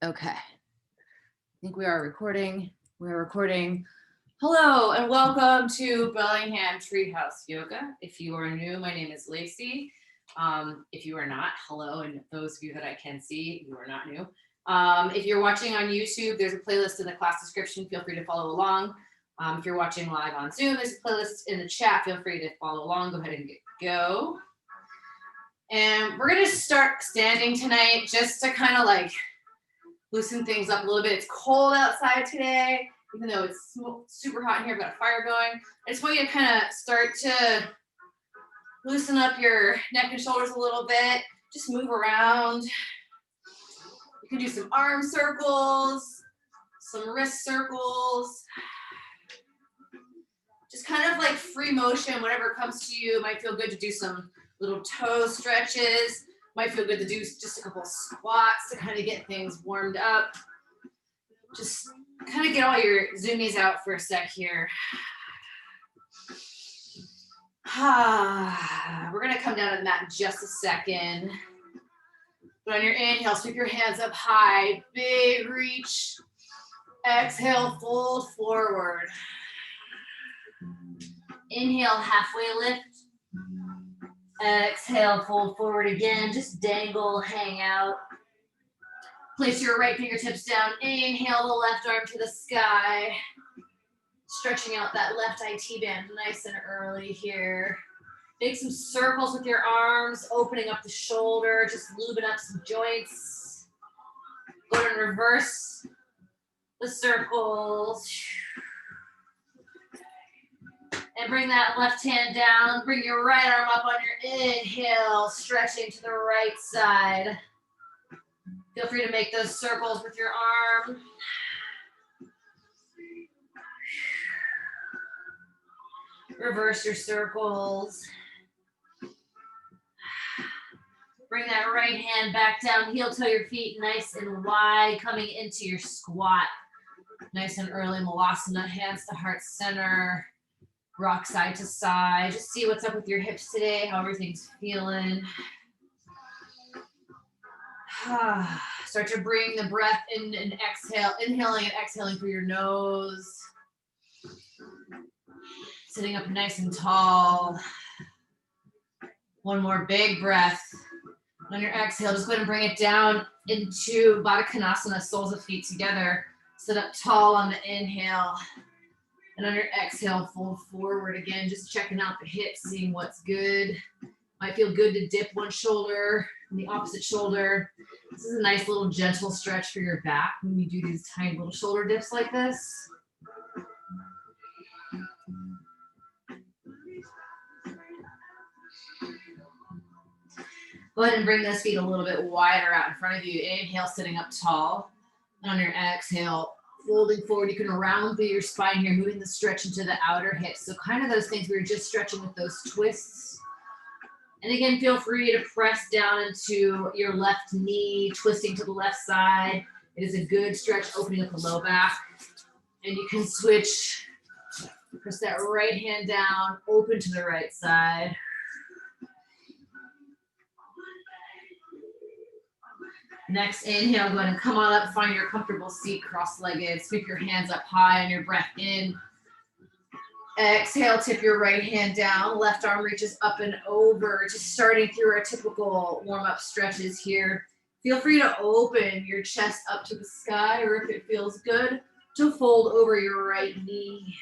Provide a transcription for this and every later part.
Okay, I think we are recording. We're recording. Hello and welcome to Bellingham Treehouse Yoga. If you are new, my name is Lacey. If you are not, hello, and those of you that I can see, you are not new. If you're watching on YouTube, there's a playlist in the class description. Feel free to follow along. If you're watching live on Zoom, there's a playlist in the chat. Feel free to follow along. Go ahead and go. And we're going to start standing tonight just to kind of like loosen things up a little bit. It's cold outside today, even though it's super hot in here. I've got a fire going. I just want you to kind of start to loosen up your neck and shoulders a little bit. Just move around. You can do some arm circles, some wrist circles. Just kind of like free motion, whatever comes to you. It might feel good to do some little toe stretches. Might feel good to do just a couple squats to kind of get things warmed up. Just kind of get all your zoomies out for a sec here. We're going to come down to the mat in just a second. But on your inhale, sweep your hands up high. Big reach. Exhale, fold forward. Inhale, halfway lift. Exhale, fold forward again. Just dangle, hang out. Place your right fingertips down. Inhale the left arm to the sky. Stretching out that left IT band nice and early here. Make some circles with your arms, opening up the shoulder, just lubing up some joints. Go ahead and reverse the circles. And bring that left hand down. Bring your right arm up on your inhale, stretching to the right side. Feel free to make those circles with your arm. Reverse your circles. Bring that right hand back down, heel toe your feet nice and wide, coming into your squat. Nice and early, Malasana, hands to heart center. Rock side to side. Just see what's up with your hips today, how everything's feeling. Start to bring the breath in and exhale, inhaling and exhaling through your nose. Sitting up nice and tall. One more big breath. On your exhale, just go ahead and bring it down into Baddha Konasana, soles of feet together. Sit up tall on the inhale. And on your exhale, fold forward again, just checking out the hips, seeing what's good. Might feel good to dip one shoulder and the opposite shoulder. This is a nice little gentle stretch for your back when you do these tiny little shoulder dips like this. Go ahead and bring those feet a little bit wider out in front of you. Inhale, sitting up tall. And on your exhale, folding forward, you can round through your spine here, moving the stretch into the outer hips. So kind of those things we were just stretching with those twists. And again, feel free to press down into your left knee, twisting to the left side. It is a good stretch, opening up the low back. And you can switch, press that right hand down, open to the right side. Next inhale, go ahead and come on up, find your comfortable seat, cross-legged. Sweep your hands up high on your breath in. Exhale, tip your right hand down. Left arm reaches up and over. Just starting through our typical warm-up stretches here. Feel free to open your chest up to the sky, or if it feels good, to fold over your right knee.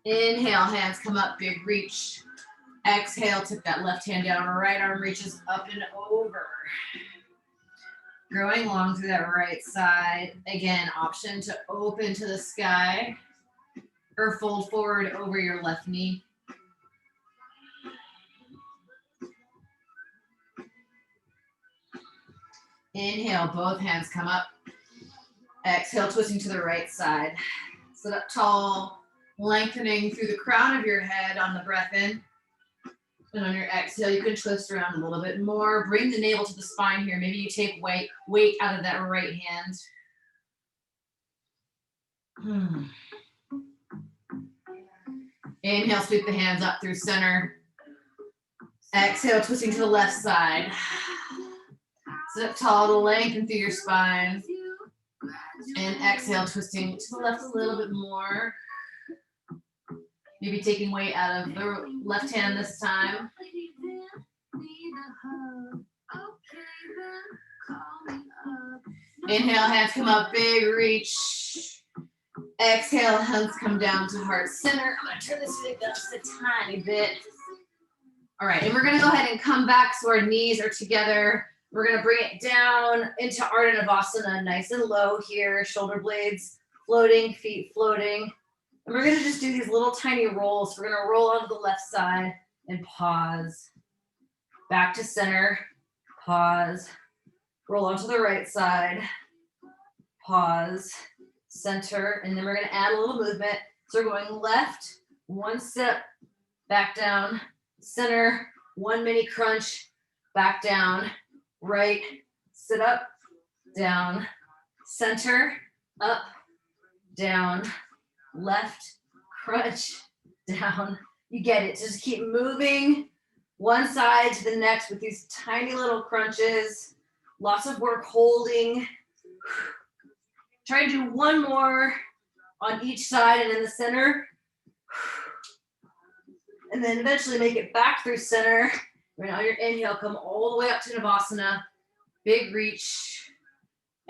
Inhale, hands come up, big reach. Exhale, tip that left hand down, right arm reaches up and over. Growing long through that right side. Again, option to open to the sky or fold forward over your left knee. Inhale, both hands come up. Exhale, twisting to the right side. Sit up tall, lengthening through the crown of your head on the breath in. And on your exhale, you can twist around a little bit more. Bring the navel to the spine here. Maybe you take weight out of that right hand. Inhale, sweep the hands up through center. Exhale, twisting to the left side. Sit up tall to lengthen through your spine. And exhale, twisting to the left a little bit more. Maybe taking weight out of the left hand this time. Inhale, hands come up, big reach. Exhale, hands come down to heart center. I'm gonna turn this thing down just a tiny bit. All right, and we're gonna go ahead and come back so our knees are together. We're gonna bring it down into Ardha Navasana, nice and low here, shoulder blades floating, feet floating. And we're gonna just do these little tiny rolls. We're gonna roll onto the left side and pause. Back to center, pause. Roll onto the right side, pause, center, and then we're gonna add a little movement. So we're going left, one step, back down, center, one mini crunch, back down, right, sit up, down, center, up, down, left, crunch, down. You get it. Just keep moving one side to the next with these tiny little crunches. Lots of work holding. Try to do one more on each side and in the center. And then eventually make it back through center. Right on your inhale, come all the way up to Navasana. Big reach.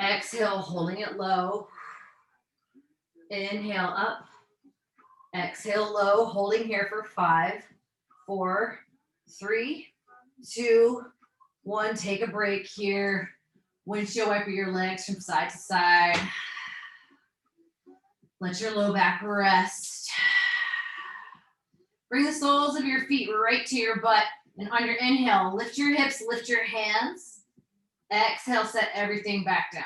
Exhale, holding it low. Inhale up. Exhale low, holding here for 5, 4, 3, 2, 1. Take a break here. Windshield wiper your legs from side to side. Let your low back rest. Bring the soles of your feet right to your butt. And on your inhale, lift your hips, lift your hands. Exhale, set everything back down.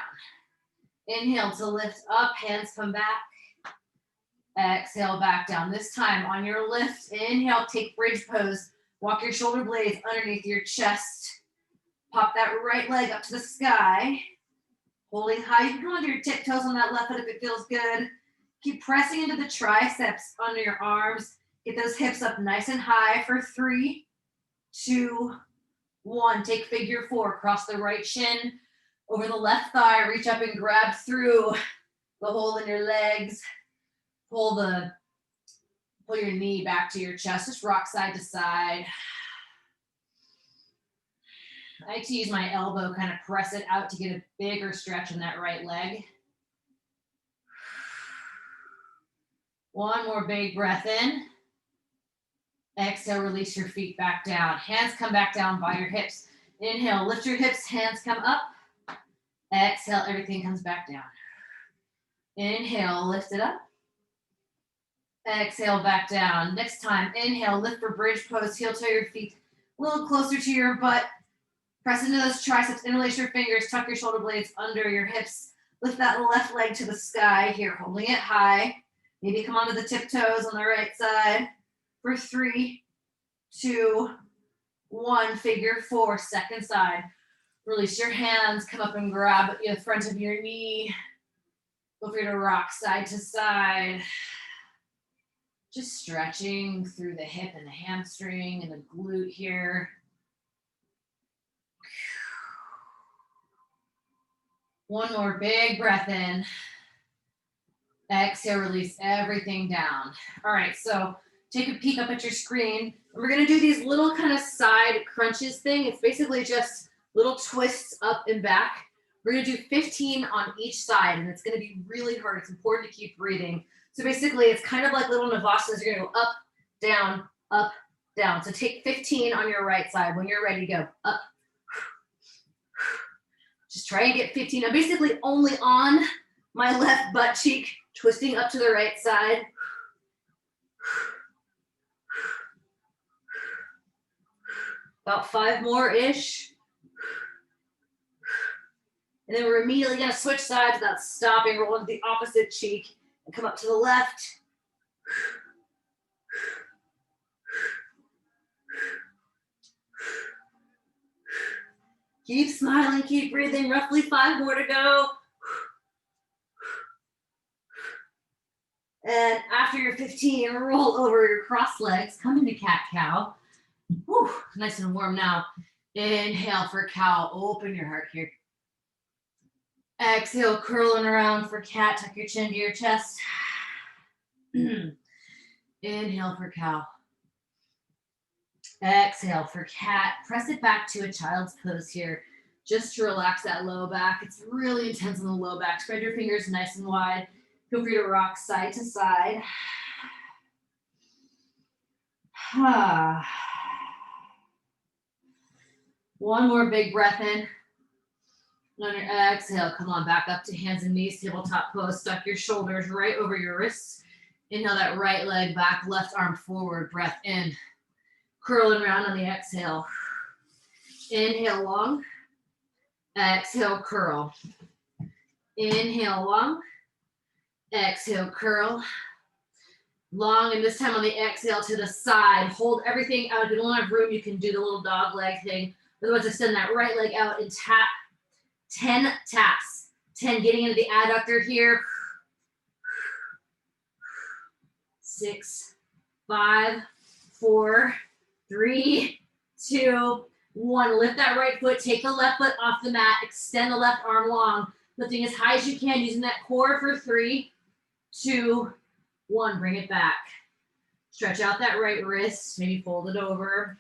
Inhale to lift up, hands come back. Exhale, back down. This time on your lift, inhale, take bridge pose. Walk your shoulder blades underneath your chest. Pop that right leg up to the sky. Holding high. You can go onto your tiptoes on that left foot if it feels good. Keep pressing into the triceps under your arms. Get those hips up nice and high for 3, 2, 1. Take figure 4. Cross the right shin over the left thigh. Reach up and grab through the hole in your legs. Pull your knee back to your chest. Just rock side to side. I like to use my elbow, kind of press it out to get a bigger stretch in that right leg. One more big breath in. Exhale, release your feet back down. Hands come back down by your hips. Inhale, lift your hips, hands come up. Exhale, everything comes back down. Inhale, lift it up. Exhale, back down. Next time, inhale, lift for bridge pose. Heel toe your feet a little closer to your butt. Press into those triceps, interlace your fingers, tuck your shoulder blades under your hips. Lift that left leg to the sky here, holding it high. Maybe come onto the tiptoes on the right side for 3, 2, 1. Figure 4, second side. Release your hands, come up and grab the front of your knee. Feel free to rock side to side. Just stretching through the hip and the hamstring and the glute here. One more big breath in. Exhale, release everything down. All right, so take a peek up at your screen. We're gonna do these little kind of side crunches thing. It's basically just little twists up and back. We're gonna do 15 on each side, and it's gonna be really hard. It's important to keep breathing. So basically, it's kind of like little navasanas. You're gonna go up, down, up, down. So take 15 on your right side. When you're ready, go up. Just try and get 15. I'm basically only on my left butt cheek, twisting up to the right side. About 5 more-ish. And then we're immediately gonna switch sides without stopping. Roll into the opposite cheek and come up to the left. Keep smiling, keep breathing. Roughly 5 more to go. And after your 15, roll over your cross legs, come into cat-cow. Whew, nice and warm now. Inhale for cow. Open your heart here. Exhale, curling around for cat. Tuck your chin to your chest. Inhale for cow. Exhale for cat. Press it back to a child's pose here, just to relax that low back. It's really intense in the low back. Spread your fingers nice and wide. Feel free to rock side to side. One more big breath in. And on your exhale, come on back up to hands and knees, tabletop pose. Stuck your shoulders right over your wrists. Inhale that right leg back, left arm forward, breath in. Curling around on the exhale. Inhale long. Exhale, curl. Inhale long. Exhale, curl. Long, and this time on the exhale to the side. Hold everything out. If you don't have room, you can do the little dog leg thing. Otherwise, extend that right leg out and tap. 10 taps. 10 getting into the adductor here. 6, 5, 4, 3, 2, 1. Lift that right foot. Take the left foot off the mat. Extend the left arm long. Lifting as high as you can, using that core for 3, 2, 1. Bring it back. Stretch out that right wrist. Maybe fold it over.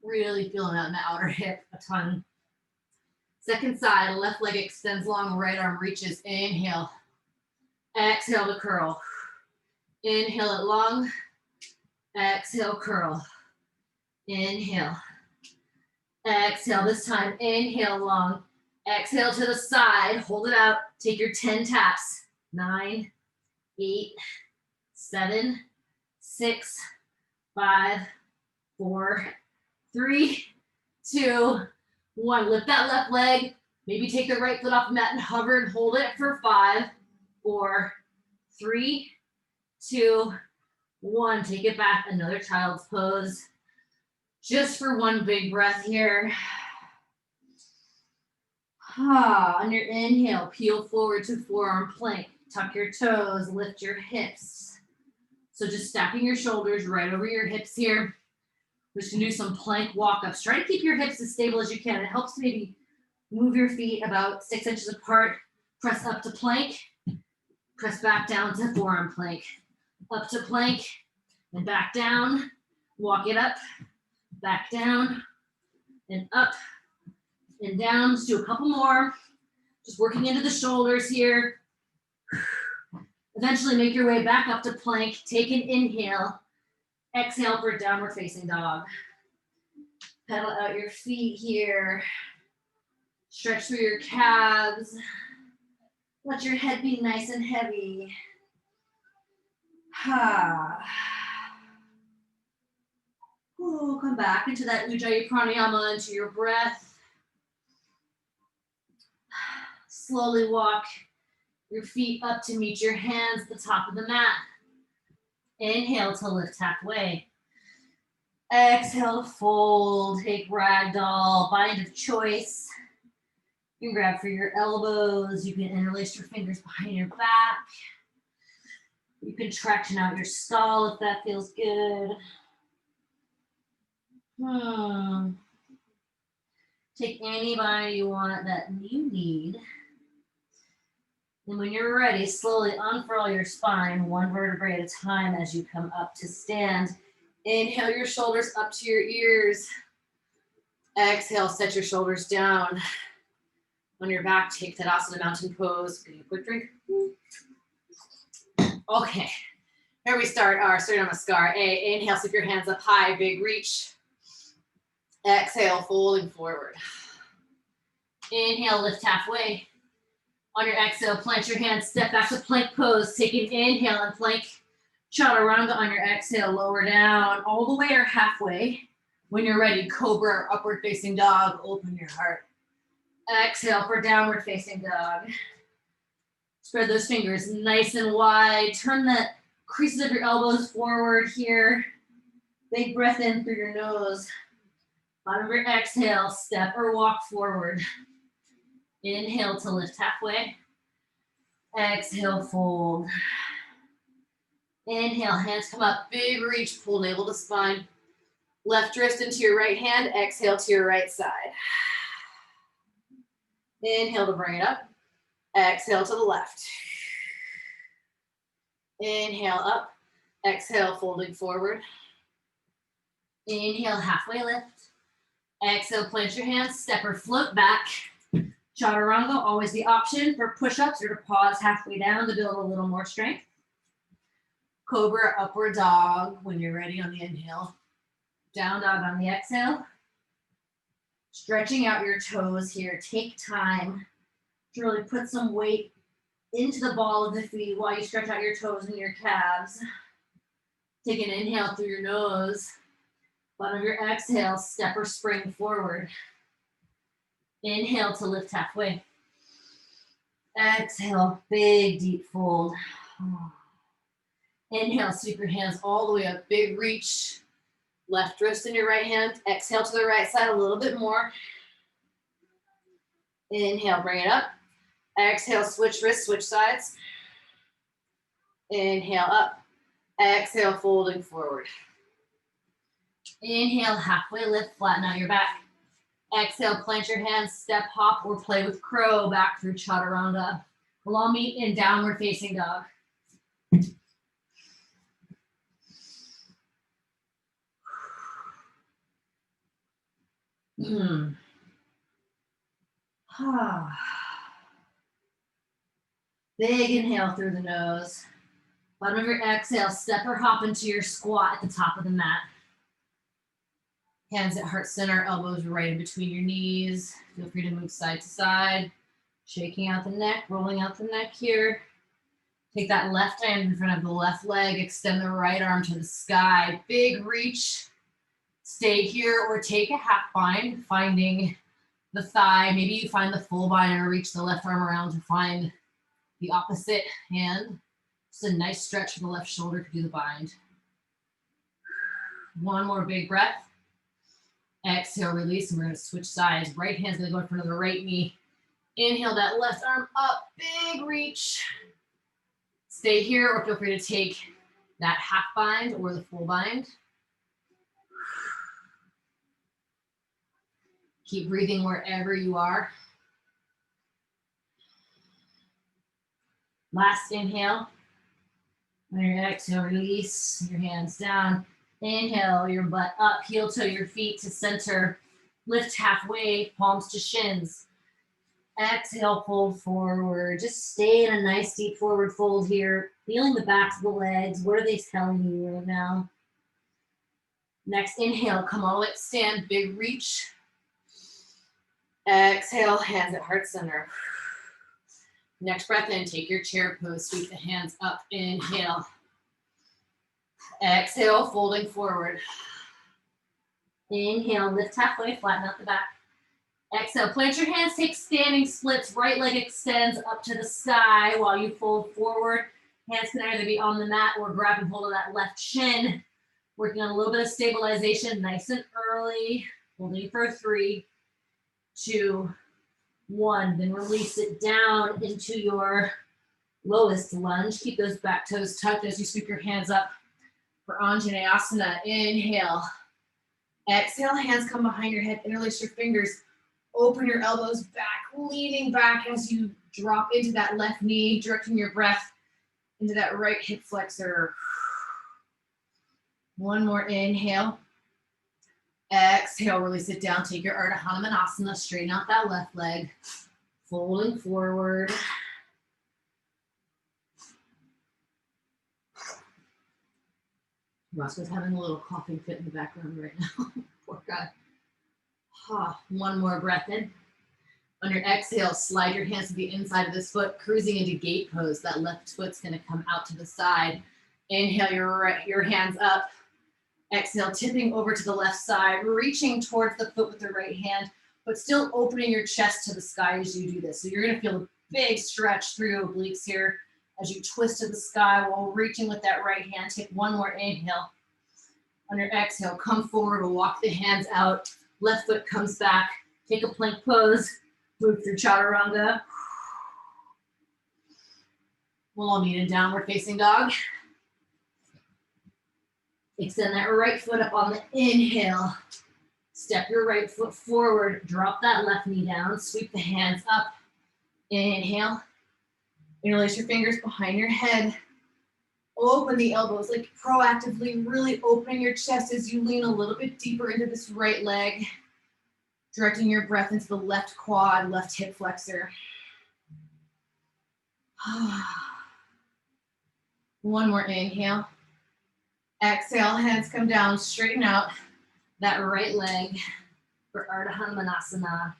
Really feeling out in the outer hip a ton. Second side, left leg extends long, right arm reaches. Inhale. Exhale to curl. Inhale it long. Exhale, curl. Inhale. Exhale. This time, inhale long. Exhale to the side. Hold it out. Take your 10 taps. 9, 8, 7, 6, 5, 4, 3, 2, 1. Lift that left leg. Maybe take the right foot off the mat and hover and hold it for 5, 4, 3, 2, 1. Take it back. Another child's pose. Just for one big breath here. On your inhale, peel forward to forearm plank. Tuck your toes, lift your hips. So just stacking your shoulders right over your hips here. We're just gonna do some plank walk-ups. Try to keep your hips as stable as you can. It helps to maybe move your feet about 6 inches apart. Press up to plank. Press back down to forearm plank. Up to plank and back down. Walk it up, back down, and up and down. Let's do a couple more. Just working into the shoulders here. Eventually make your way back up to plank. Take an inhale. Exhale for downward facing dog. Pedal out your feet here. Stretch through your calves. Let your head be nice and heavy. Ooh, come back into that Ujjayi Pranayama, into your breath. Slowly walk your feet up to meet your hands at the top of the mat. Inhale to lift halfway. Exhale to fold, take ragdoll, bind of choice. You can grab for your elbows. You can interlace your fingers behind your back. You can traction out your skull if that feels good. Take any body you want that you need. And when you're ready, slowly unfurl your spine, one vertebrae at a time as you come up to stand. Inhale your shoulders up to your ears. Exhale, set your shoulders down. On your back, take Tadasana mountain pose. Get a quick drink. Okay, here we start our Surya Namaskar. Inhale, sweep your hands up high, big reach. Exhale, folding forward. Inhale, lift halfway. On your exhale, plant your hands, step back to plank pose. Take an inhale and plank chaturanga on your exhale, lower down all the way or halfway. When you're ready, cobra or upward facing dog, open your heart. Exhale for downward facing dog. Spread those fingers nice and wide. Turn the creases of your elbows forward here. Big breath in through your nose. Bottom of your exhale, step or walk forward. Inhale to lift halfway. Exhale, fold. Inhale, hands come up, big reach, pull navel to spine. Left wrist into your right hand, exhale to your right side. Inhale to bring it up. Exhale to the left. Inhale up. Exhale, folding forward. Inhale, halfway lift. Exhale, plant your hands, step or float back. Chaturanga, always the option for push-ups or to pause halfway down to build a little more strength. Cobra, upward dog when you're ready on the inhale. Down dog on the exhale. Stretching out your toes here. Take time to really put some weight into the ball of the feet while you stretch out your toes and your calves. Take an inhale through your nose. Bottom of your exhale, step or spring forward. Inhale to lift halfway. Exhale, big deep fold. Inhale, sweep your hands all the way up. Big reach. Left wrist in your right hand. Exhale to the right side a little bit more. Inhale, bring it up. Exhale, switch wrists, switch sides. Inhale, up. Exhale, folding forward. Inhale, halfway lift, flatten out your back. Exhale, plant your hands, step, hop, or play with crow back through chaturanga. Allow me in downward facing dog. Big inhale through the nose. Bottom of your exhale, step or hop into your squat at the top of the mat. Hands at heart center, elbows right in between your knees. Feel free to move side to side. Shaking out the neck, rolling out the neck here. Take that left hand in front of the left leg, extend the right arm to the sky. Big reach. Stay here or take a half bind, finding the thigh. Maybe you find the full bind or reach the left arm around to find the opposite hand. Just a nice stretch for the left shoulder to do the bind. One more big breath. Exhale, release, and we're gonna switch sides. Right hand's gonna go in front of the right knee. Inhale that left arm up, big reach. Stay here or feel free to take that half bind or the full bind. Keep breathing wherever you are. Last inhale. On your exhale, release your hands down. Inhale, your butt up, heel toe your feet to center. Lift halfway, palms to shins. Exhale, fold forward. Just stay in a nice deep forward fold here. Feeling the backs of the legs. What are they telling you right now? Next inhale, come all the way up, stand, big reach. Exhale, hands at heart center. Next breath in, take your chair pose, sweep the hands up, inhale. Exhale, folding forward. Inhale, lift halfway, flatten out the back. Exhale, plant your hands, take standing splits, right leg extends up to the sky while you fold forward. Hands can either be on the mat or grab and hold of that left shin. Working on a little bit of stabilization, nice and early. Holding for 3, 2, 1. Then release it down into your lowest lunge. Keep those back toes tucked as you sweep your hands up for Anjaneyasana. Inhale. Exhale, hands come behind your head. Interlace your fingers. Open your elbows back, leaning back as you drop into that left knee, directing your breath into that right hip flexor. One more inhale. Exhale, release it down. Take your Ardha Hanumanasana. Straighten out that left leg. Folding forward. Roscoe's having a little coughing fit in the background right now. Poor guy. One more breath in. On your exhale, slide your hands to the inside of this foot, cruising into gate pose. That left foot's gonna come out to the side. Inhale your hands up. Exhale, tipping over to the left side, reaching towards the foot with the right hand, but still opening your chest to the sky as you do this. So you're gonna feel a big stretch through your obliques here as you twist to the sky while reaching with that right hand. Take one more inhale. On your exhale, come forward, we'll walk the hands out. Left foot comes back. Take a plank pose. Move through chaturanga. We'll all meet in downward facing dog. Extend that right foot up on the inhale. Step your right foot forward. Drop that left knee down. Sweep the hands up. Inhale. Interlace your fingers behind your head. Open the elbows, like proactively really opening your chest as you lean a little bit deeper into this right leg. Directing your breath into the left quad, left hip flexor. One more inhale. Exhale, hands come down, straighten out that right leg for Ardha Hanumanasana.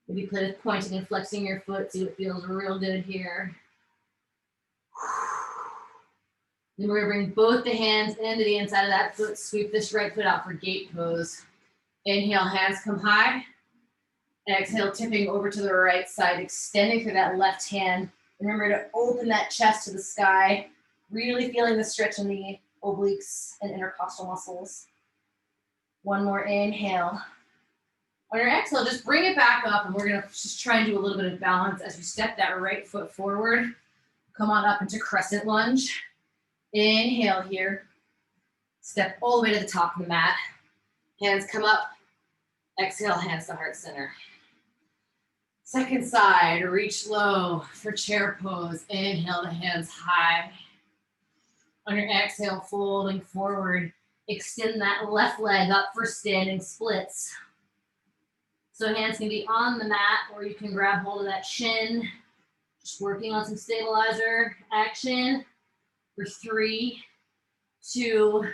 Maybe pointing and flexing your foot, see what feels real good here. Then we're gonna bring both the hands into the inside of that foot, sweep this right foot out for gate pose. Inhale, hands come high. Exhale, tipping over to the right side, extending through that left hand. Remember to open that chest to the sky, really feeling the stretch in the obliques and intercostal muscles. One more inhale. On your exhale, just bring it back up, and we're gonna just try and do a little bit of balance as you step that right foot forward. Come on up into crescent lunge. Inhale here. Step all the way to the top of the mat. Hands come up. Exhale, hands to heart center. Second side, reach low for chair pose. Inhale, the hands high. On your exhale, folding forward. Extend that left leg up for standing splits. So hands can be on the mat, or you can grab hold of that shin. Just working on some stabilizer action for 3, 2,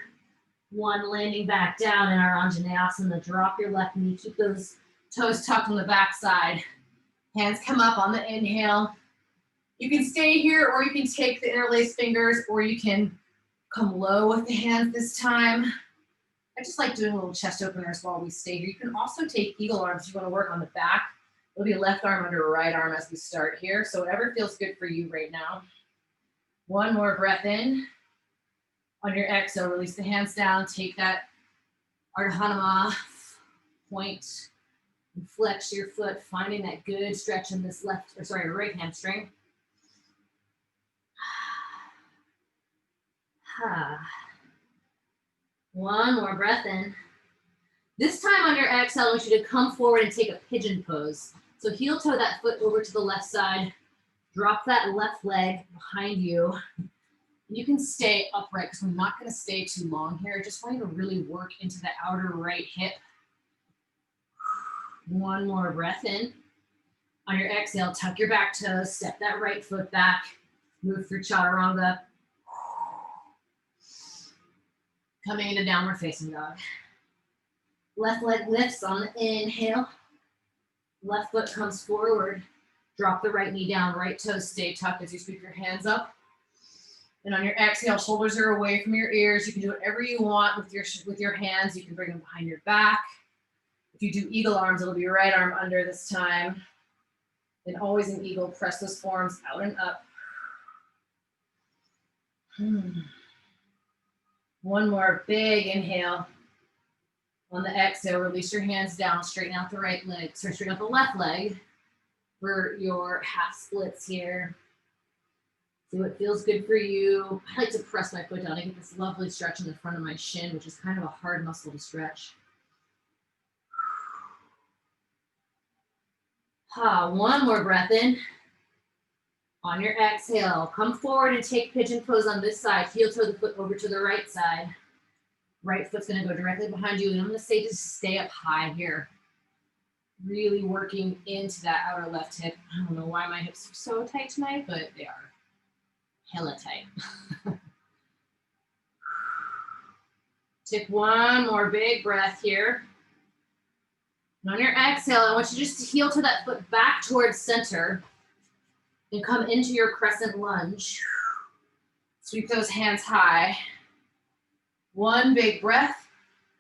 1. Landing back down in our Anjaneyasana. Drop your left knee. Keep those toes tucked on the back side. Hands come up on the inhale. You can stay here, or you can take the interlaced fingers, or you can come low with the hands this time. I just like doing little chest openers while we stay here. You can also take eagle arms if you want to work on the back. It'll be left arm under right arm as we start here. So whatever feels good for you right now. One more breath in. On your exhale, release the hands down. Take that Ardha Hanuma point and flex your foot, finding that good stretch in this right hamstring. One more breath in. This time on your exhale, I want you to come forward and take a pigeon pose. So heel toe that foot over to the left side. Drop that left leg behind you. You can stay upright because we're not going to stay too long here. I just want you to really work into the outer right hip. One more breath in. On your exhale, tuck your back toes, step that right foot back, move through chaturanga. Coming into downward facing dog. Left leg lifts on the inhale. Left foot comes forward. Drop the right knee down, right toes stay tucked as you sweep your hands up. And on your exhale, shoulders are away from your ears. You can do whatever you want with your hands. You can bring them behind your back. If you do eagle arms, it'll be right arm under this time. And always in eagle, press those forearms out and up. One more big inhale. On the exhale, release your hands down, straighten out the right leg. So straighten out the left leg for your half splits here. See what feels good for you. I like to press my foot down. I get this lovely stretch in the front of my shin, which is kind of a hard muscle to stretch. One more breath in. On your exhale, come forward and take pigeon pose on this side. Heel toe the foot over to the right side. Right foot's gonna go directly behind you. And I'm gonna say just stay up high here. Really working into that outer left hip. I don't know why my hips are so tight tonight, but they are hella tight. Take one more big breath here. And on your exhale, I want you just to heel to that foot back towards center and come into your crescent lunge. Sweep those hands high. One big breath.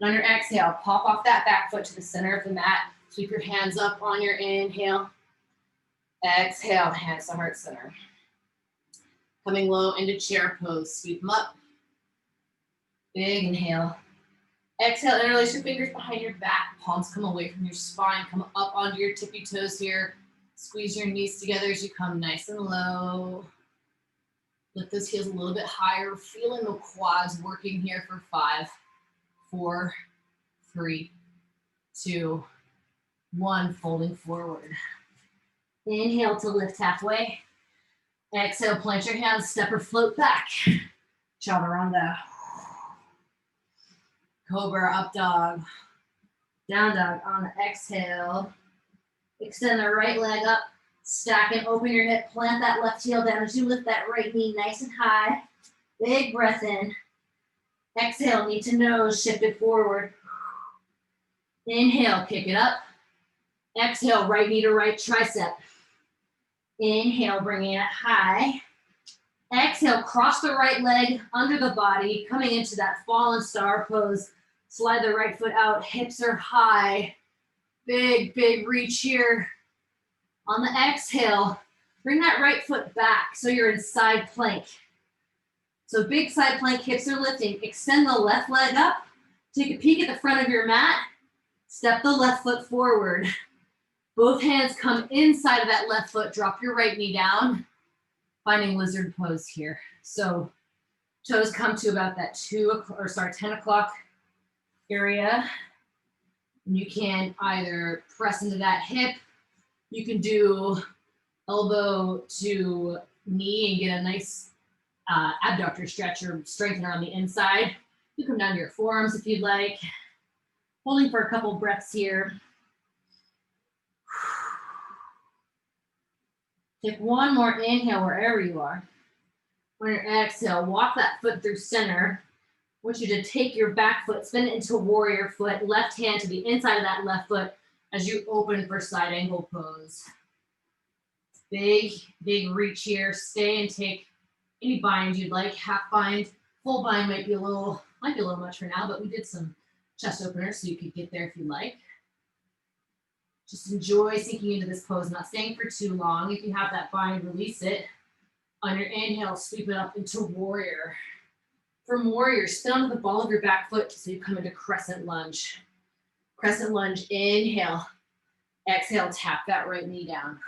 And on your exhale, pop off that back foot to the center of the mat. Sweep your hands up on your inhale. Exhale, hands to heart center. Coming low into chair pose. Sweep them up. Big inhale. Exhale, interlace your fingers behind your back. Palms come away from your spine. Come up onto your tippy toes here. Squeeze your knees together as you come nice and low. Lift those heels a little bit higher, feeling the quads working here for 5, 4, 3, 2, 1, folding forward. Inhale to lift halfway. Exhale, plant your hands, step or float back. Chaturanga. Cobra, up dog. Down dog on the exhale. Extend the right leg up. Stack and open your hip. Plant that left heel down as you lift that right knee nice and high. Big breath in. Exhale, knee to nose, shift it forward. Inhale, kick it up. Exhale, right knee to right tricep. Inhale, bringing it high. Exhale, cross the right leg under the body, coming into that fallen star pose. Slide the right foot out, hips are high. Big, big reach here. On the exhale, bring that right foot back so you're in side plank. So big side plank, hips are lifting. Extend the left leg up. Take a peek at the front of your mat. Step the left foot forward. Both hands come inside of that left foot. Drop your right knee down. Finding lizard pose here. So toes come to about that 10 o'clock area. And you can either press into that hip. You can do elbow to knee and get a nice abductor stretch or strengthener on the inside. You come down to your forearms if you'd like. Holding for a couple breaths here. Take one more inhale wherever you are. On your exhale, walk that foot through center. I want you to take your back foot, spin it into warrior foot, left hand to the inside of that left foot as you open for side angle pose. Big, big reach here. Stay and take any bind you'd like. Half bind, full bind might be a little much for now, but we did some chest openers so you could get there if you like. Just enjoy sinking into this pose, not staying for too long. If you have that bind, release it. On your inhale, sweep it up into warrior. From warrior, spin onto the ball of your back foot so you come into crescent lunge. Crescent lunge, inhale. Exhale, tap that right knee down.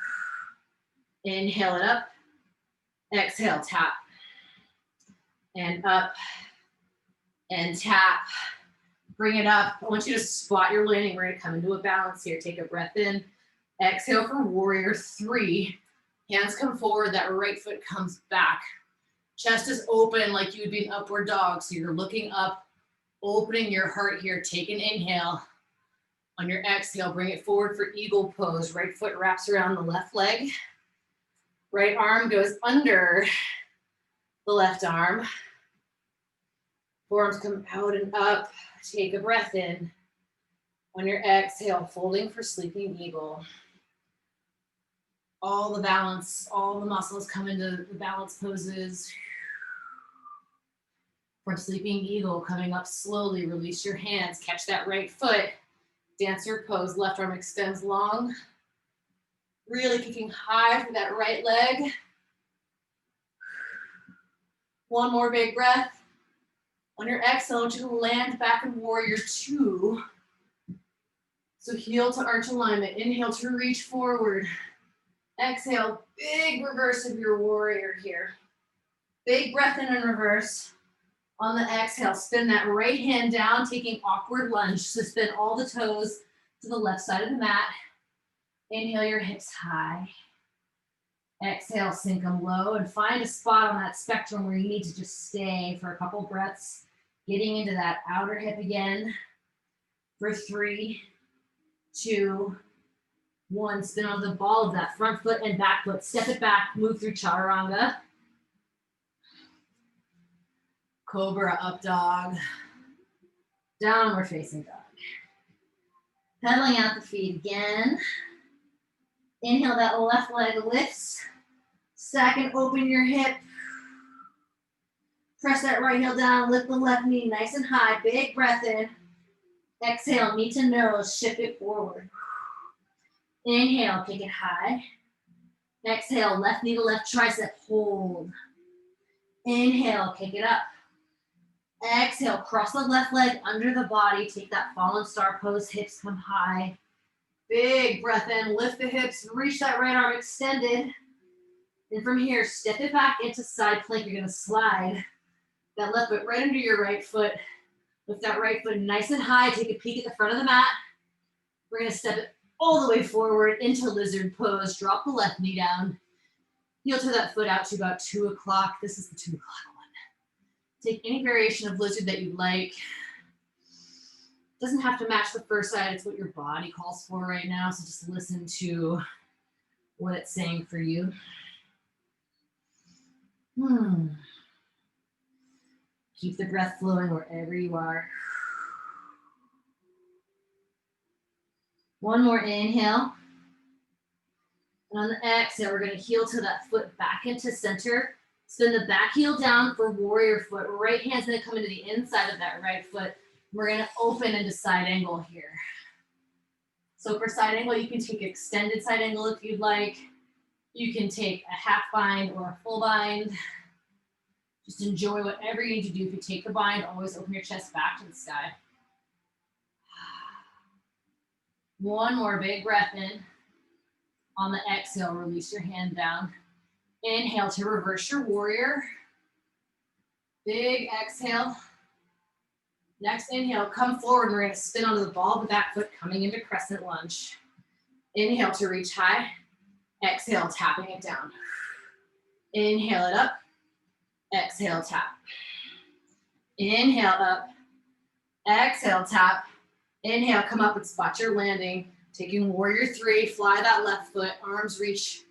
Inhale it up. Exhale, tap. And up. And tap. Bring it up. I want you to spot your landing. We're going to come into a balance here. Take a breath in. Exhale for warrior 3. Hands come forward. That right foot comes back. Chest is open like you would be an upward dog. So you're looking up, opening your heart here. Take an inhale. On your exhale, bring it forward for eagle pose. Right foot wraps around the left leg. Right arm goes under the left arm. Forearms come out and up. Take a breath in. On your exhale, folding for sleeping eagle. All the balance, all the muscles come into the balance poses. From sleeping eagle, coming up slowly, release your hands, catch that right foot. Dancer pose, left arm extends long. Really kicking high for that right leg. One more big breath. On your exhale, I want you to land back in warrior 2. So heel to arch alignment. Inhale to reach forward. Exhale, big reverse of your warrior here. Big breath in and reverse. On the exhale, spin that right hand down, taking awkward lunge. So spin all the toes to the left side of the mat. Inhale your hips high. Exhale, sink them low and find a spot on that spectrum where you need to just stay for a couple breaths. Getting into that outer hip again for 3, 2, 1. Spin on the ball of that front foot and back foot. Step it back, move through chaturanga. Cobra, up dog. Downward facing dog. Pedaling out the feet again. Inhale, that left leg lifts. Stack and open your hip. Press that right heel down, lift the left knee nice and high. Big breath in. Exhale, knee to nose, shift it forward. Inhale, kick it high. Exhale, left knee to left tricep, hold. Inhale, kick it up. Exhale, cross the left leg under the body. Take that fallen star pose, hips come high. Big breath in, lift the hips, reach that right arm extended. And from here, step it back into side plank. You're gonna slide that left foot right under your right foot. Lift that right foot nice and high. Take a peek at the front of the mat. We're gonna step it all the way forward into lizard pose. Drop the left knee down. Heel to that foot out to about 2 o'clock. This is the 2 o'clock one. Take any variation of lizard that you like. Doesn't have to match the first side. It's what your body calls for right now. So just listen to what it's saying for you. Keep the breath flowing wherever you are. One more inhale. And on the exhale, we're gonna heel to that foot back into center. Spin the back heel down for warrior foot. Right hand's gonna come into the inside of that right foot. We're gonna open into side angle here. So for side angle, you can take extended side angle if you'd like. You can take a half bind or a full bind. Just enjoy whatever you need to do. If you take the bind, always open your chest back to the sky. One more big breath in. On the exhale, release your hand down. Inhale to reverse your warrior. Big exhale. Next inhale, come forward. We're gonna spin onto the ball of the back foot, coming into crescent lunge. Inhale to reach high. Exhale, tapping it down. Inhale it up. Exhale, tap. Inhale up. Exhale, tap. Inhale, come up and spot your landing. Taking warrior 3, fly that left foot, arms reach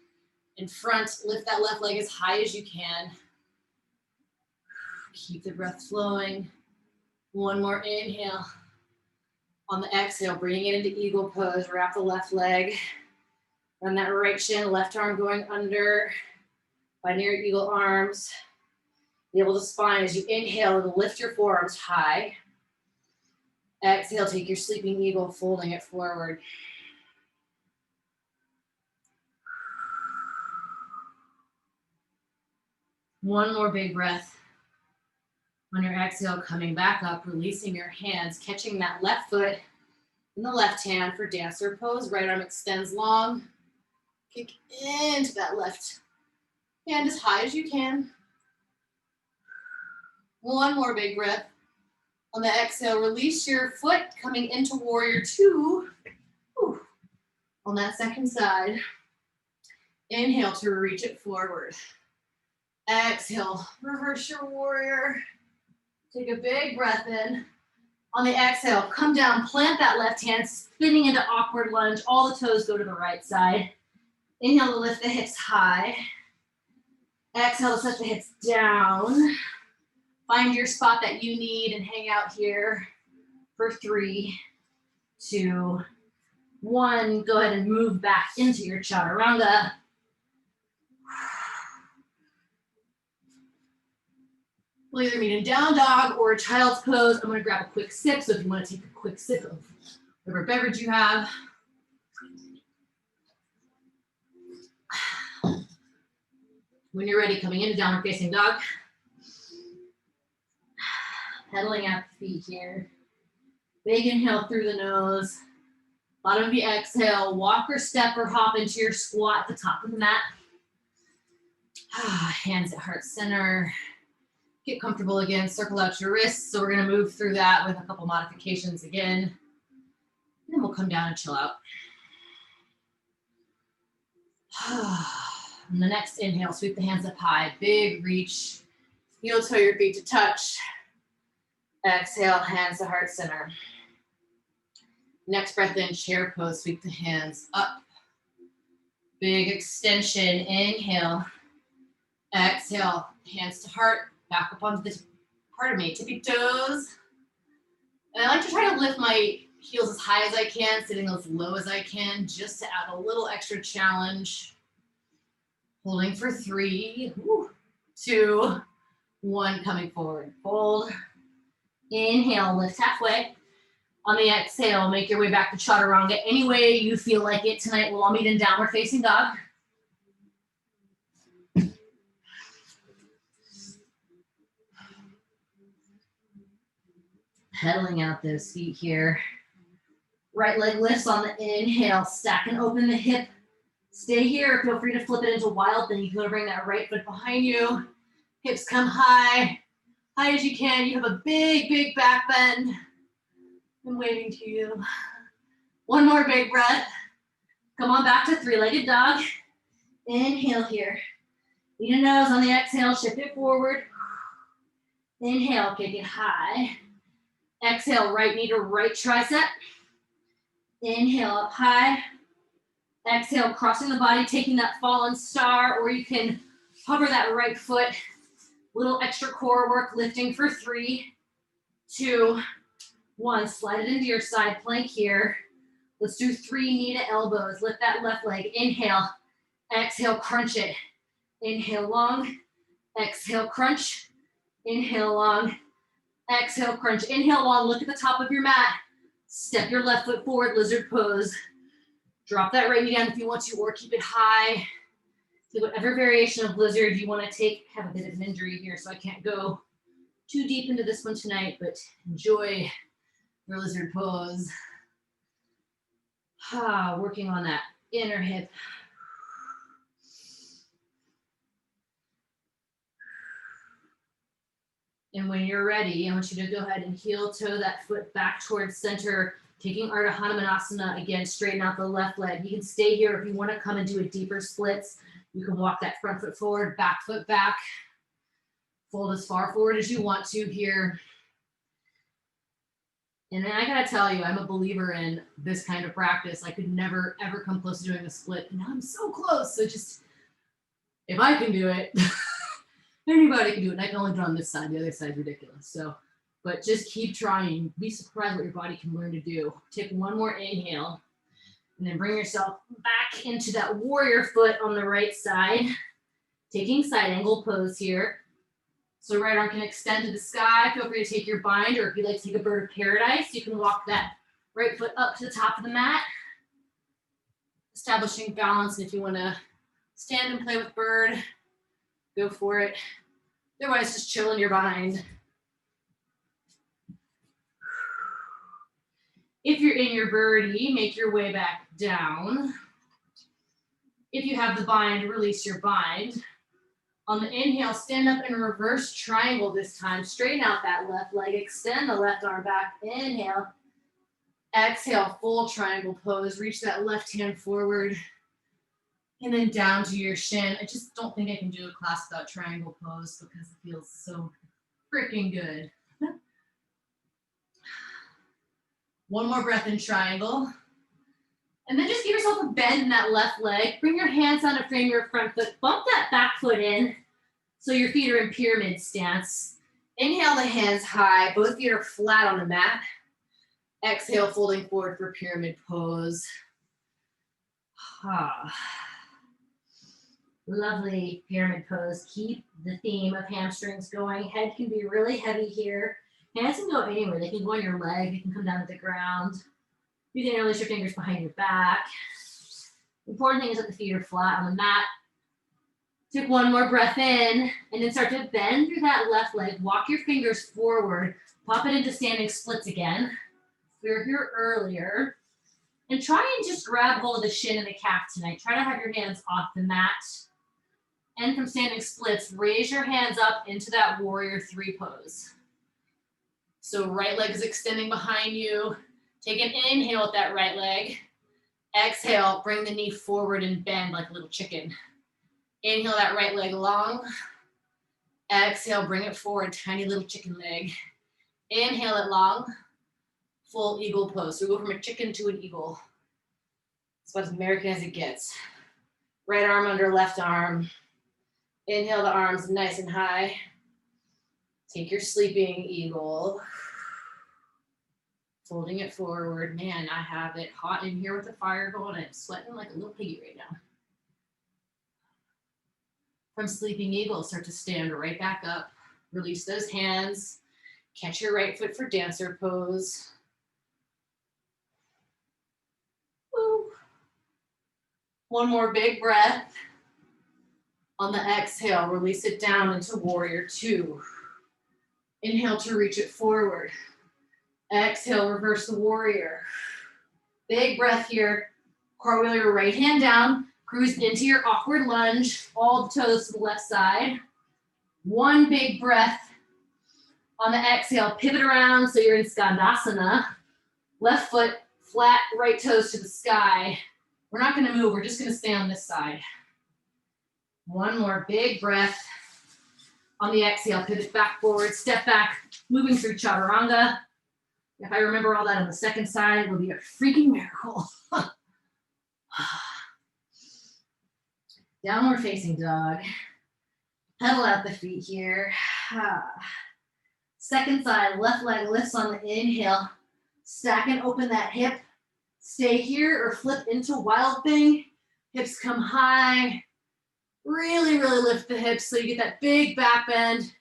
in front, lift that left leg as high as you can. Keep the breath flowing. One more inhale. On the exhale, bringing it into eagle pose, wrap the left leg. Run that right shin, left arm going under. Find your eagle arms. Be able to spine as you inhale and lift your forearms high. Exhale, take your sleeping eagle, folding it forward. One more big breath. On your exhale, coming back up, releasing your hands, catching that left foot in the left hand for dancer pose. Right arm extends long. Kick into that left hand as high as you can. One more big breath. On the exhale, release your foot coming into warrior 2. Whew. On that second side, inhale to reach it forward. Exhale, reverse your warrior. Take a big breath in. On the exhale, come down, plant that left hand, spinning into awkward lunge. All the toes go to the right side. Inhale to lift the hips high. Exhale to set the hips down. Find your spot that you need and hang out here for 3, 2, 1. Go ahead and move back into your chaturanga. We'll either meet in down dog or a child's pose. I'm gonna grab a quick sip, so if you wanna take a quick sip of whatever beverage you have. When you're ready, coming into downward facing dog. Pedaling out the feet here. Big inhale through the nose. Bottom of the exhale, walk or step or hop into your squat at the top of the mat. Hands at heart center. Get comfortable again, circle out your wrists. So we're gonna move through that with a couple modifications again. And then we'll come down and chill out. And the next inhale, sweep the hands up high, big reach. Heel toe your feet to touch. Exhale, hands to heart center. Next breath in, chair pose, sweep the hands up. Big extension, inhale. Exhale, hands to heart, back up onto the, tippy toes. And I like to try to lift my heels as high as I can, sitting as low as I can, just to add a little extra challenge. Holding for 3, 2, 1, coming forward. Fold. Inhale, lift halfway. On the exhale, make your way back to chaturanga any way you feel like it tonight. We'll all meet in downward facing dog. Pedaling out those feet here. Right leg lifts on the inhale, stack and open the hip Stay here. Feel free to flip it into wild thing. You can bring that right foot behind you. Hips come high as you can. You have a big, big back bend. I'm waving to you. One more big breath. Come on back to three-legged dog. Inhale here. Lean your nose on the exhale, shift it forward. Inhale, kick it high. Exhale, right knee to right tricep. Inhale, up high. Exhale, crossing the body, taking that fallen star, or you can hover that right foot. Little extra core work, lifting for 3, 2, 1. Slide it into your side plank here. Let's do 3 knee to elbows. Lift that left leg. Inhale. Exhale, crunch it. Inhale, long. Exhale, crunch. Inhale, long. Exhale, crunch. Inhale, long. Look at the top of your mat. Step your left foot forward, lizard pose. Drop that right knee down if you want to, or keep it high. So whatever variation of lizard you want to take. Have a bit of an injury here, so I can't go too deep into this one tonight, but enjoy your lizard pose. Working on that inner hip. And when you're ready, I want you to go ahead and heel toe that foot back towards center, taking Ardha Hanumanasana. Again, straighten out the left leg. You can stay here if you want to come and do a deeper splits. You can walk that front foot forward, back foot back. Fold as far forward as you want to here. And then I gotta tell you, I'm a believer in this kind of practice. I could never, ever come close to doing a split. And now I'm so close. So just, if I can do it, anybody can do it. And I can only do it on this side. The other side's ridiculous. So, but just keep trying. Be surprised what your body can learn to do. Take one more inhale. And then bring yourself back into that warrior foot on the right side. Taking side angle pose here. So right arm can extend to the sky. Feel free to take your bind, or if you'd like to take a bird of paradise, you can walk that right foot up to the top of the mat. Establishing balance. And if you want to stand and play with bird, go for it. Otherwise, just chill in your bind. If you're in your birdie, make your way back down. If you have the bind, release your bind. On the inhale, stand up in reverse triangle this time. Straighten out that left leg. Extend the left arm back. Inhale. Exhale, full triangle pose. Reach that left hand forward. And then down to your shin. I just don't think I can do a class without triangle pose because it feels so freaking good. One more breath in triangle. And then just give yourself a bend in that left leg. Bring your hands down to frame your front foot. Bump that back foot in so your feet are in pyramid stance. Inhale the hands high. Both feet are flat on the mat. Exhale, folding forward for pyramid pose. Lovely pyramid pose. Keep the theme of hamstrings going. Head can be really heavy here. Hands can go anywhere. They can go on your leg. They can come down to the ground. You can release your fingers behind your back. The important thing is that the feet are flat on the mat. Take one more breath in, and then start to bend through that left leg. Walk your fingers forward. Pop it into standing splits again. We were here earlier. And try and just grab hold of the shin and the calf tonight. Try to have your hands off the mat. And from standing splits, raise your hands up into that warrior 3 pose. So right leg is extending behind you. Take an inhale with that right leg. Exhale, bring the knee forward and bend like a little chicken. Inhale that right leg long. Exhale, bring it forward, tiny little chicken leg. Inhale it long. Full eagle pose. So we go from a chicken to an eagle. It's about as American as it gets. Right arm under left arm. Inhale the arms nice and high. Take your sleeping eagle. Folding it forward. Man, I have it hot in here with the fire going. I'm sweating like a little piggy right now. From sleeping eagle, start to stand right back up. Release those hands. Catch your right foot for dancer pose. Woo. One more big breath. On the exhale, release it down into warrior 2. Inhale to reach it forward. Exhale, reverse the warrior. Big breath here. Cartwheel your right hand down. Cruise into your awkward lunge, all the toes to the left side. One big breath. On the exhale, pivot around so you're in Skandasana. Left foot flat, right toes to the sky. We're not gonna move, we're just gonna stay on this side. One more big breath. On the exhale, pivot back forward, step back, moving through Chaturanga. If I remember all that on the second side, it will be a freaking miracle. Downward facing dog. Pedal out the feet here. Second side, left leg lifts on the inhale. Stack and open that hip. Stay here or flip into wild thing. Hips come high. Really, really lift the hips so you get that big back bend.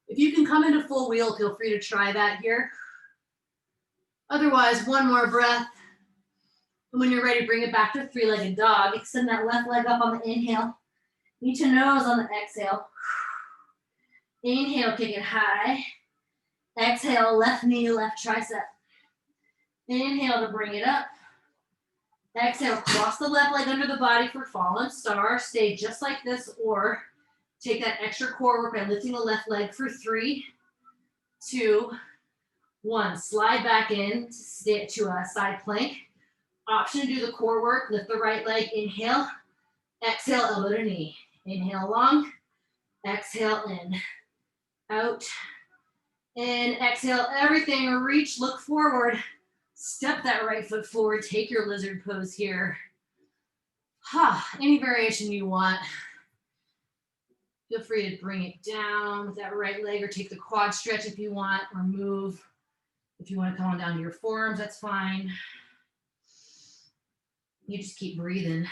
If you can come into full wheel, feel free to try that here. Otherwise, one more breath. And when you're ready, bring it back to three-legged dog. Extend that left leg up on the inhale. Knee to nose on the exhale. Inhale, kick it high. Exhale, left knee, left tricep. Inhale to bring it up. Exhale, cross the left leg under the body for fallen star. Stay just like this, or take that extra core work by lifting the left leg for 3, 2, 1. Slide back in to a side plank. Option to do the core work. Lift the right leg. Inhale. Exhale, elbow to knee. Inhale long. Exhale in. Out. In. Exhale everything. Reach. Look forward. Step that right foot forward. Take your lizard pose here. Any variation you want. Feel free to bring it down with that right leg, or take the quad stretch if you want, or move. If you want to come on down to your forearms, that's fine. You just keep breathing.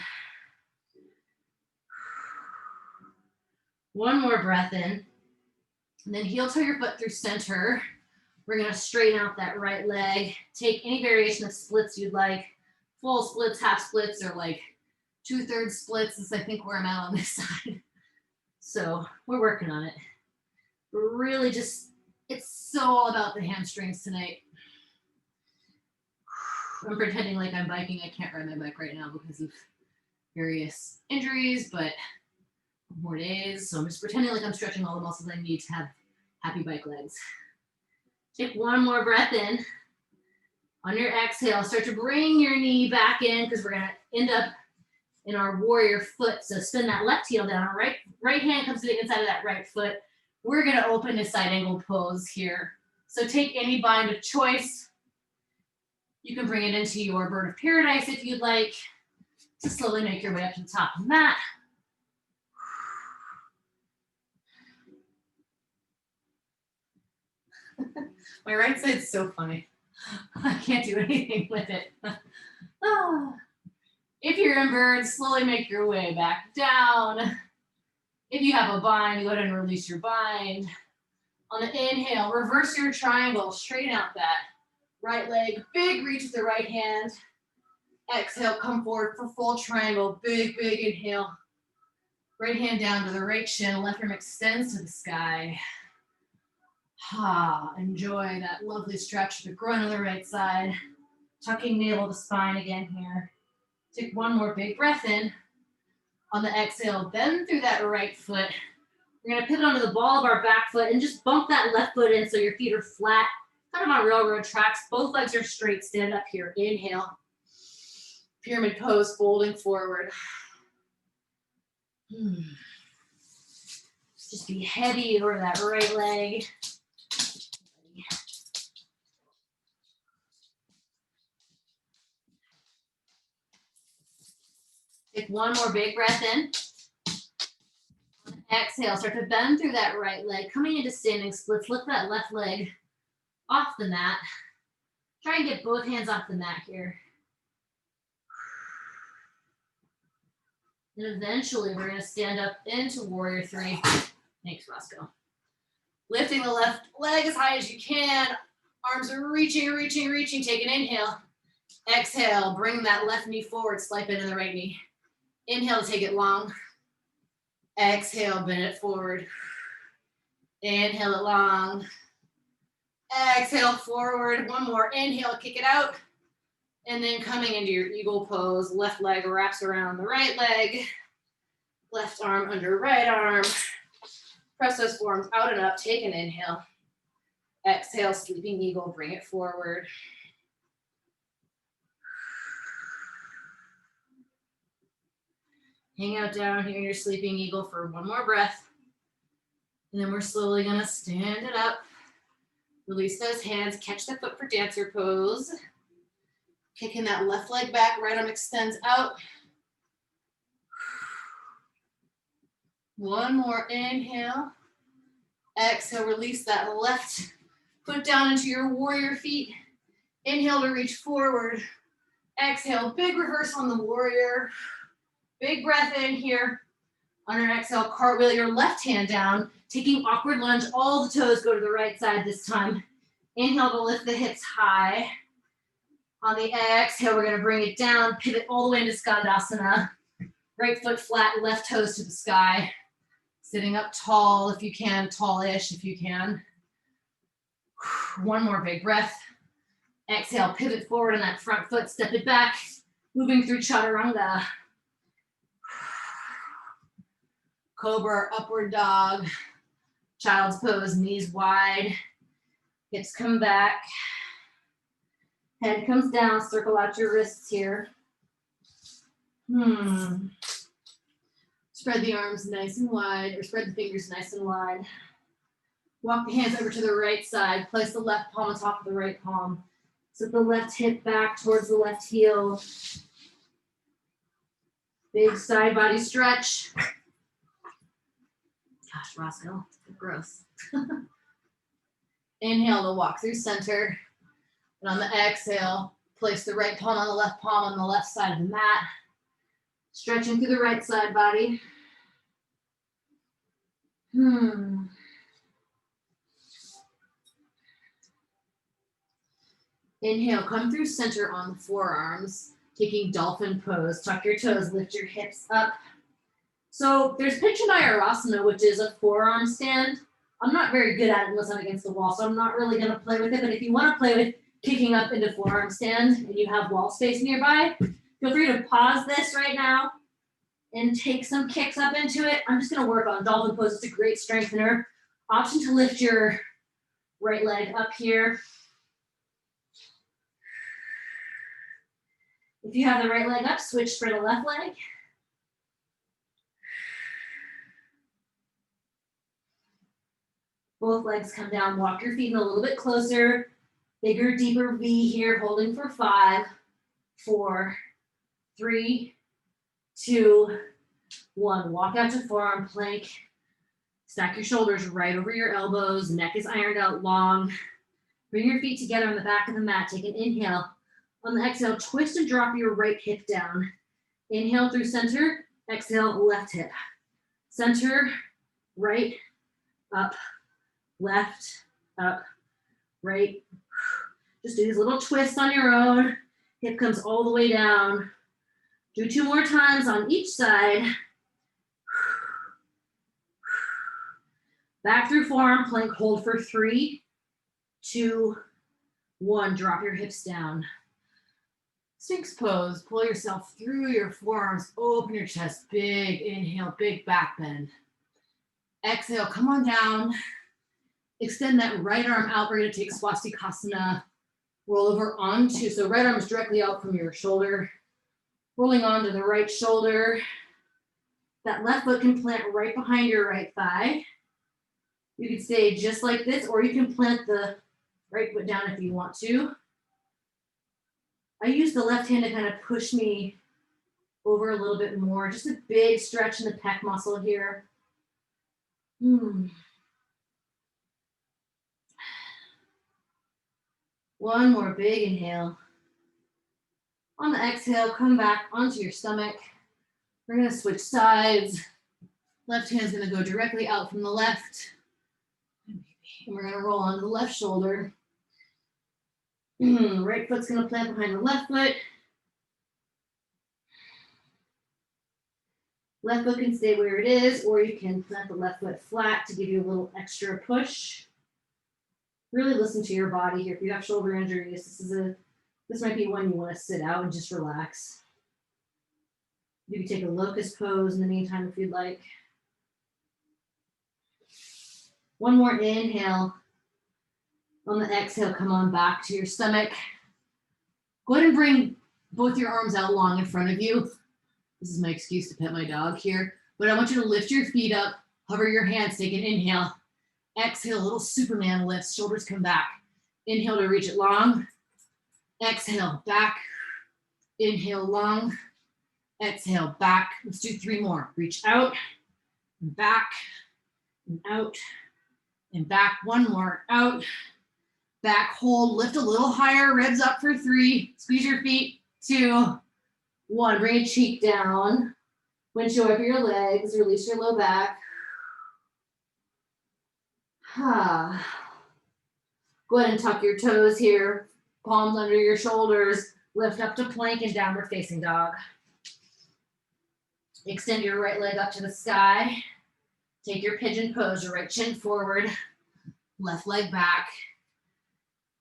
One more breath in. And then heel toe your foot through center. We're going to straighten out that right leg. Take any variation of splits you'd like. Full splits, half splits, or like 2/3 splits is I think where I'm at on this side. So we're working on it. We're really just, it's so all about the hamstrings tonight. I'm pretending like I'm biking. I can't ride my bike right now because of various injuries, but more days. So I'm just pretending like I'm stretching all the muscles I need to have happy bike legs. Take one more breath in. On your exhale, start to bring your knee back in because we're going to end up in our warrior foot. So spin that left heel down. Right hand comes to the inside of that right foot. We're going to open to side angle pose here. So take any bind of choice. You can bring it into your bird of paradise if you'd like, to slowly make your way up to the top of the mat. My right side's so funny. I can't do anything with it. If you're in bird, slowly make your way back down. If you have a bind, go ahead and release your bind. On the inhale, reverse your triangle, straighten out that right leg, big reach with the right hand. Exhale, come forward for full triangle, big inhale. Right hand down to the right shin, left arm extends to the sky. Enjoy that lovely stretch of the groin on the right side. Tucking navel to spine again here. Take one more big breath in. On the exhale, bend through that right foot. We're going to pivot onto the ball of our back foot and just bump that left foot in so your feet are flat, kind of on railroad tracks. Both legs are straight. Stand up here. Inhale. Pyramid pose, folding forward. Just be heavy over that right leg. Take one more big breath in. Exhale, start to bend through that right leg. Coming into standing splits, lift that left leg off the mat. Try and get both hands off the mat here. And eventually we're going to stand up into warrior 3. Thanks, Roscoe. Lifting the left leg as high as you can. Arms are reaching. Take an inhale. Exhale, bring that left knee forward, slide into the right knee. Inhale to take it long. Exhale, bend it forward. Inhale it long. Exhale forward. One more. Inhale, kick it out. And then coming into your eagle pose, left leg wraps around the right leg, left arm under right arm. Press those forearms out and up, take an inhale. Exhale, sleeping eagle, bring it forward. Hang out down here in your sleeping eagle for one more breath. And then we're slowly gonna stand it up. Release those hands, catch the foot for dancer pose. Kicking that left leg back, right arm extends out. One more inhale. Exhale, release that left foot down into your warrior feet. Inhale to reach forward. Exhale, big reverse on the warrior. Big breath in here. On your exhale, cartwheel your left hand down, taking awkward lunge. All the toes go to the right side this time. Inhale to lift the hips high. On the exhale, we're gonna bring it down, pivot all the way into Skandasana. Right foot flat, left toes to the sky. Sitting up tall if you can, tallish if you can. One more big breath. Exhale, pivot forward on that front foot, step it back, moving through Chaturanga. Cobra, upward dog, child's pose, knees wide, hips come back, head comes down, circle out your wrists here. Spread the arms nice and wide, or spread the fingers nice and wide. Walk the hands over to the right side, place the left palm on top of the right palm. Sit the left hip back towards the left heel. Big side body stretch. Gosh, Roscoe, gross. Inhale to walk through center. And on the exhale, place the right palm on the left palm on the left side of the mat. Stretching through the right side body. Inhale, come through center on the forearms, taking dolphin pose. Tuck your toes, lift your hips up. So there's Pinchamayurasana, which is a forearm stand. I'm not very good at it unless I'm against the wall, so I'm not really gonna play with it, but if you wanna play with kicking up into forearm stand and you have wall space nearby, feel free to pause this right now and take some kicks up into it. I'm just gonna work on dolphin pose. It's a great strengthener. Option to lift your right leg up here. If you have the right leg up, switch for the left leg. Both legs come down, walk your feet in a little bit closer. Bigger, deeper V here, holding for 5, 4, 3, 2, 1. Walk out to forearm plank. Stack your shoulders right over your elbows. Neck is ironed out long. Bring your feet together on the back of the mat. Take an inhale. On the exhale, twist and drop your right hip down. Inhale through center. Exhale, left hip. Center, right, up, left, up, right. Just do these little twists on your own. Hip comes all the way down. Do 2 more times on each side. Back through forearm plank, hold for 3, 2, 1. Drop your hips down. Sphinx pose, pull yourself through your forearms, open your chest, big inhale, big back bend. Exhale, come on down. Extend that right arm out. We're gonna take Swastikasana. Roll over onto, so right arm is directly out from your shoulder. Rolling onto the right shoulder. That left foot can plant right behind your right thigh. You can stay just like this, or you can plant the right foot down if you want to. I use the left hand to kind of push me over a little bit more. Just a big stretch in the pec muscle here. One more big inhale. On the exhale, come back onto your stomach. We're gonna switch sides. Left hand's gonna go directly out from the left. And we're gonna roll onto the left shoulder. Right foot's gonna plant behind the left foot. Left foot can stay where it is, or you can plant the left foot flat to give you a little extra push. Really listen to your body here. If you have shoulder injuries, this is a This might be one you want to sit out and just relax. You can take a locust pose in the meantime if you'd like. One more inhale. On the exhale, come on back to your stomach. Go ahead and bring both your arms out long in front of you. This is my excuse to pet my dog here. But I want you to lift your feet up, hover your hands, take an inhale. Exhale, little Superman lifts, shoulders come back. Inhale to reach it long. Exhale, back. Inhale, long. Exhale, back. Let's do 3 more. Reach out, and back, and out, and back. 1 more. Out, back, hold. Lift a little higher, ribs up for 3. Squeeze your feet. 2, 1. Bring a cheek down. Windshield over your legs. Release your low back. Go ahead and tuck your toes here. Palms under your shoulders. Lift up to plank and downward facing dog. Extend your right leg up to the sky. Take your pigeon pose, your right chin forward, left leg back.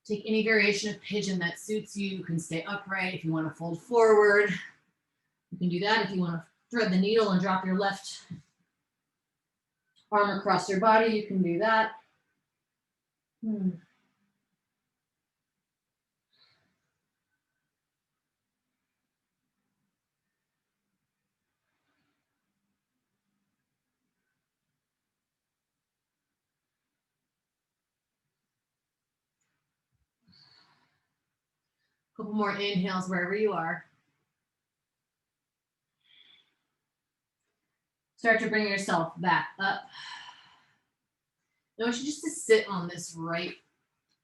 Take any variation of pigeon that suits you. You can stay upright if you want to fold forward. You can do that if you want to thread the needle and drop your left arm across your body. You can do that. Couple more inhales wherever you are. Start to bring yourself back up. I want you just to sit on this right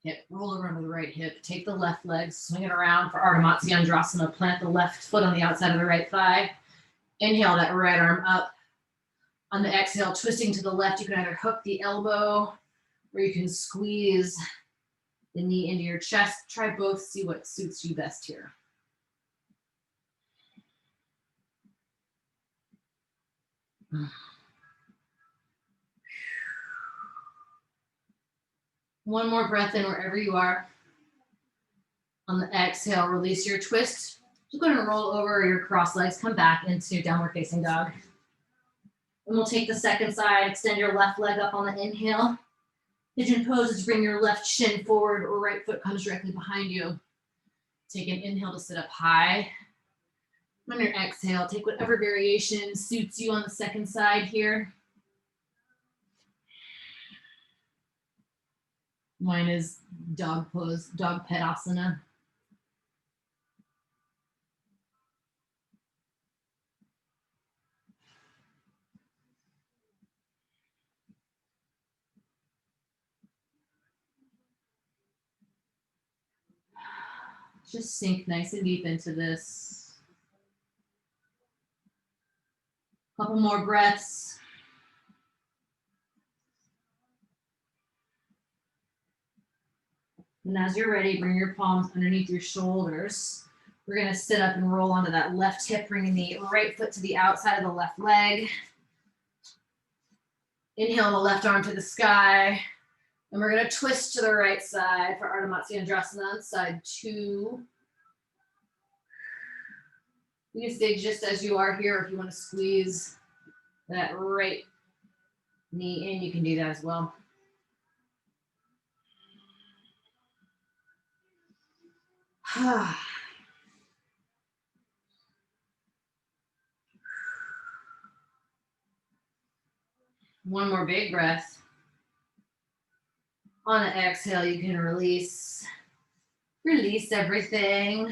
hip. Roll over onto the right hip. Take the left leg, swing it around for Ardha Matsyendrasana. Plant the left foot on the outside of the right thigh. Inhale that right arm up. On the exhale, twisting to the left, you can either hook the elbow or you can squeeze the knee into your chest. Try both, see what suits you best here. One more breath in wherever you are. On the exhale, release your twist. Just go ahead and roll over your cross legs, come back into downward facing dog. And we'll take the second side, extend your left leg up on the inhale. Pigeon pose is bring your left shin forward or right foot comes directly behind you. Take an inhale to sit up high. On your exhale, take whatever variation suits you on the second side here. Mine is dog pose, dog pet asana. Just sink nice and deep into this. Couple more breaths. And as you're ready, bring your palms underneath your shoulders. We're going to sit up and roll onto that left hip, bringing the right foot to the outside of the left leg. Inhale the left arm to the sky. And we're going to twist to the right side for Ardha Matsyendrasana, side 2. You can stay just as you are here. If you want to squeeze that right knee in, you can do that as well. One more big breath. On an exhale, you can release everything.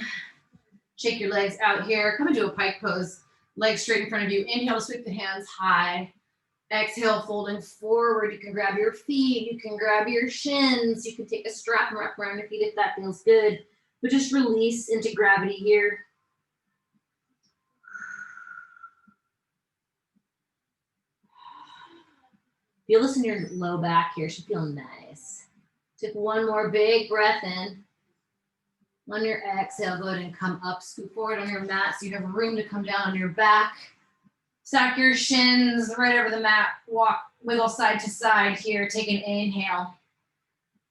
Shake your legs out here. Come into a pike pose. Legs straight in front of you. Inhale, sweep the hands high. Exhale, folding forward. You can grab your feet. You can grab your shins. You can take a strap and wrap around your feet if that feels good. But just release into gravity here. Feel this in your low back here. Should feel nice. Take one more big breath in. On your exhale, go ahead and come up, scoot forward on your mat so you have room to come down on your back. Stack your shins right over the mat. Walk, wiggle side to side here. Take an inhale.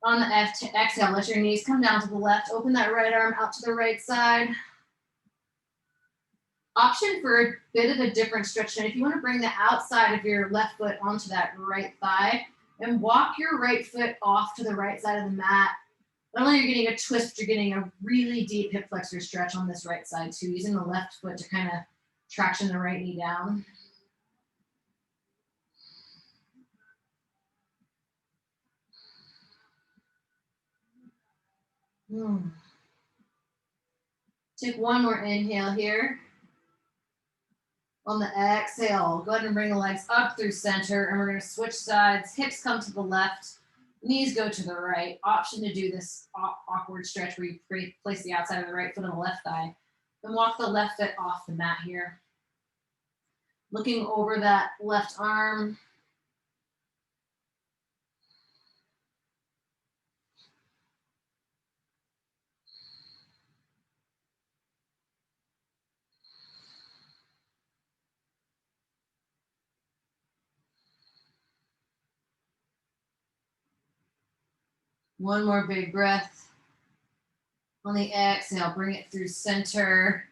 On the exhale, let your knees come down to the left. Open that right arm out to the right side. Option for a bit of a different stretch. And if you want to bring the outside of your left foot onto that right thigh and walk your right foot off to the right side of the mat. Not only are you getting a twist, you're getting a really deep hip flexor stretch on this right side too, using the left foot to kind of traction the right knee down. Take one more inhale here. On the exhale, go ahead and bring the legs up through center, and we're going to switch sides. Hips come to the left, knees go to the right. Option to do this awkward stretch where you place the outside of the right foot on the left thigh. And walk the left foot off the mat here. Looking over that left arm. One more big breath. On the exhale, bring it through center.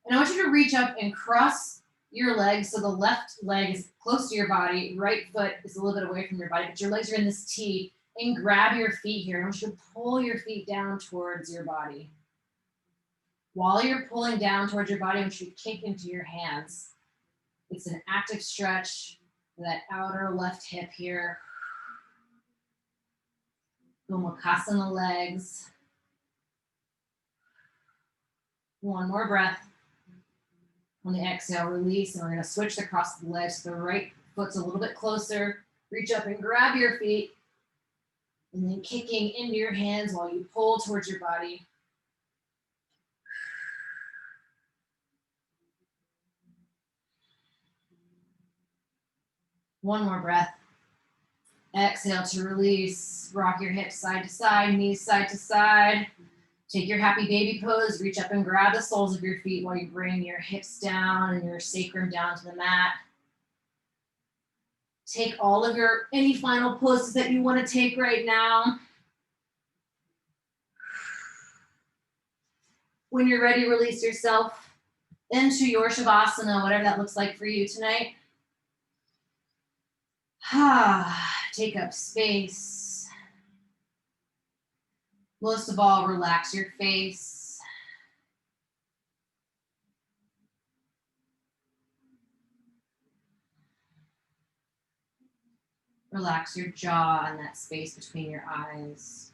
And I want you to reach up and cross your legs so the left leg is close to your body, right foot is a little bit away from your body, but your legs are in this T, and grab your feet here. I want you to pull your feet down towards your body. While you're pulling down towards your body, I want you to kick into your hands. It's an active stretch for that outer left hip here. Gomukhasana legs. One more breath. On the exhale, release, and we're going to switch across the legs. The right foot's a little bit closer. Reach up and grab your feet, and then kicking into your hands while you pull towards your body. One more breath. Exhale to release. Rock your hips side to side, knees side to side. Take your happy baby pose. Reach up and grab the soles of your feet while you bring your hips down and your sacrum down to the mat. Take all of any final poses that you want to take right now. When you're ready, release yourself into your Shavasana, whatever that looks like for you tonight. Take up space. Most of all, relax your face. Relax your jaw and that space between your eyes.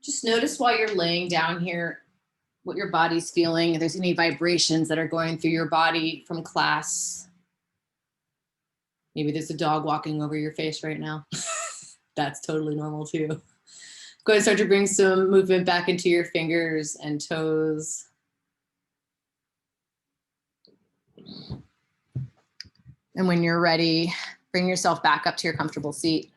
Just notice while you're laying down here what your body's feeling, if there's any vibrations that are going through your body from class. Maybe there's a dog walking over your face right now. That's totally normal too. Go ahead and start to bring some movement back into your fingers and toes. And when you're ready, bring yourself back up to your comfortable seat.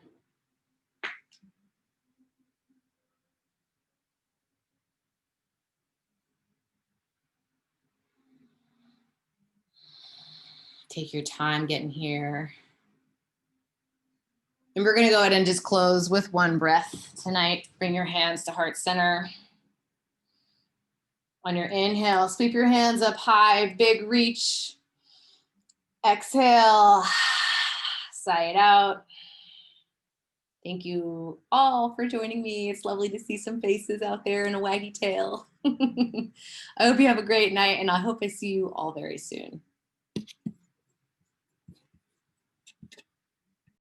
Take your time getting here. And we're going to go ahead and just close with one breath tonight. Bring your hands to heart center. On your inhale, sweep your hands up high, big reach. Exhale, sigh it out. Thank you all for joining me. It's lovely to see some faces out there and a waggy tail. I hope you have a great night, and I hope I see you all very soon.